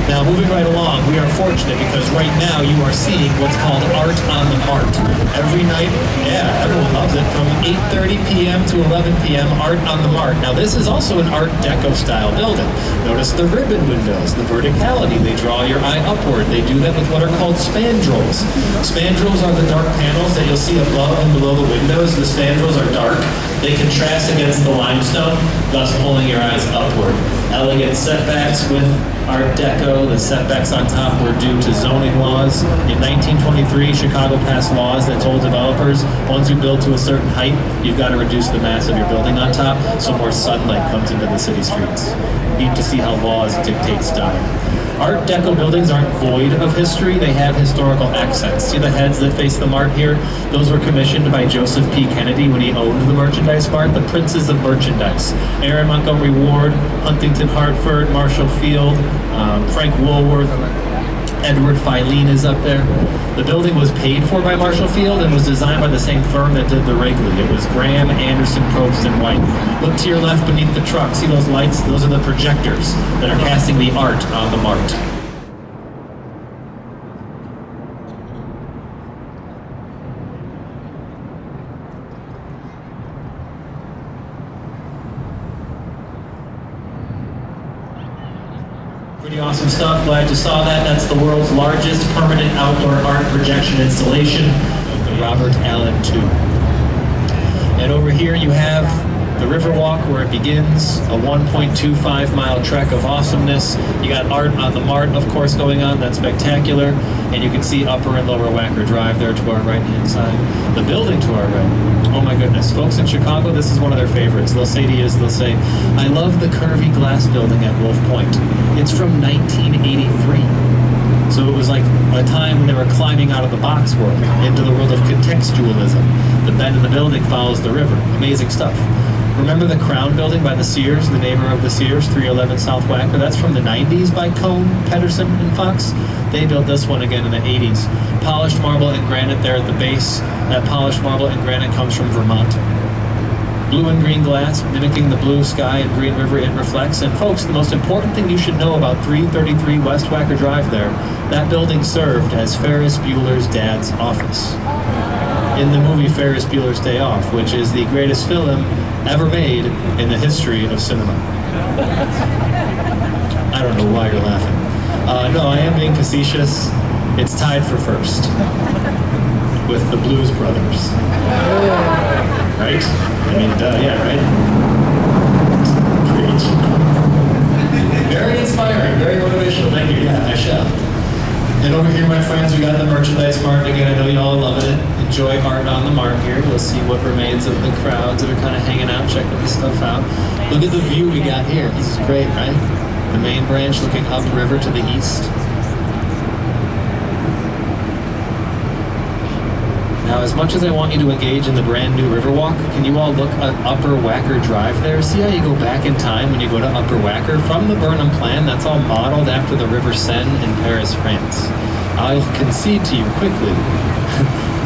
Now, moving right along, we are fortunate because right now you are seeing what's called Art on the Mart. Every night, yeah, everyone loves it, from 8:30 p.m. to 11 p.m., Art on the Mart. Now, this is also an Art Deco style building. Notice the ribbon windows, the verticality. They draw your eye upward. They do that with what are called spandrels. Spandrels are the dark panels that you'll see above and below the windows. The spandrels are dark. They contrast against the limestone, thus pulling your eyes upward. Elegant setbacks with Art Deco. The setbacks on top were due to zoning laws. In 1923, Chicago passed laws that told developers, once you build to a certain height, you've got to reduce the mass of your building on top so more sunlight comes into the city streets. Neat to see how laws dictate style. Art Deco buildings aren't void of history, they have historical accents. See the heads that face the Mart here? Those were commissioned by Joseph P. Kennedy when he owned the Merchandise Mart, the Princes of Merchandise. Aaron Montgomery Ward, Huntington Hartford, Marshall Field, Frank Woolworth, Edward Filene is up there. The building was paid for by Marshall Field and was designed by the same firm that did the Wrigley. It was Graham, Anderson, Probst, and White. Look to your left beneath the truck. See those lights? Those are the projectors that are casting the art on the Mart. Pretty awesome stuff. Glad you saw that. That's the world's largest permanent outdoor art projection installation, the Robert Allen II. And over here you have the Riverwalk where it begins, a 1.25 mile trek of awesomeness. You got Art on the Mart, of course, going on. That's spectacular. And you can see Upper and Lower Wacker Drive there to our right-hand side. The building to our right. Oh my goodness. Folks in Chicago, this is one of their favorites. They'll say to you, they'll say, I love the curvy glass building at Wolf Point. It's from 1983. So it was like a time when they were climbing out of the box world into the world of contextualism. The bend in the building follows the river. Amazing stuff. Remember the Crown Building by the Sears, the neighbor of the Sears, 311 South Wacker? That's from the 90s by Cohn, Pedersen, and Fox. They built this one again in the 80s. Polished marble and granite there at the base. That polished marble and granite comes from Vermont. Blue and green glass, mimicking the blue sky and green river it reflects. And folks, the most important thing you should know about 333 West Wacker Drive there, that building served as Ferris Bueller's dad's office in the movie Ferris Bueller's Day Off, which is the greatest film ever made in the history of cinema. I don't know why you're laughing. No, I am being facetious. It's tied for first with the Blues Brothers. Right? I mean, yeah, right? Preach. Very inspiring, very motivational. Thank you. Yeah, I shall. And over here, my friends, we got the Merchandise Mart. Again, I know you all loving it. Enjoy Art on the Mart here. We'll see what remains of the crowds that are kind of hanging out, checking this stuff out. Look at the view we got here. This is great, right? The main branch looking upriver to the east. Now, as much as I want you to engage in the brand new Riverwalk, can you all look at Upper Wacker Drive there? See how you go back in time when you go to Upper Wacker? From the Burnham plan, that's all modeled after the River Seine in Paris, France. I'll concede to you quickly.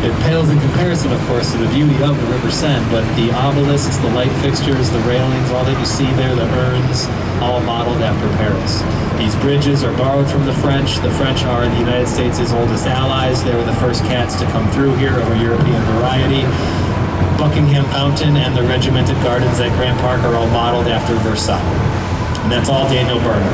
It pales in comparison, of course, to the beauty of the River Seine, but the obelisks, the light fixtures, the railings, all that you see there, the urns, all modeled after Paris. These bridges are borrowed from the French. The French are the United States' oldest allies. They were the first cats to come through here of a European variety. Buckingham Fountain and the regimented gardens at Grant Park are all modeled after Versailles. And that's all Daniel Burnham.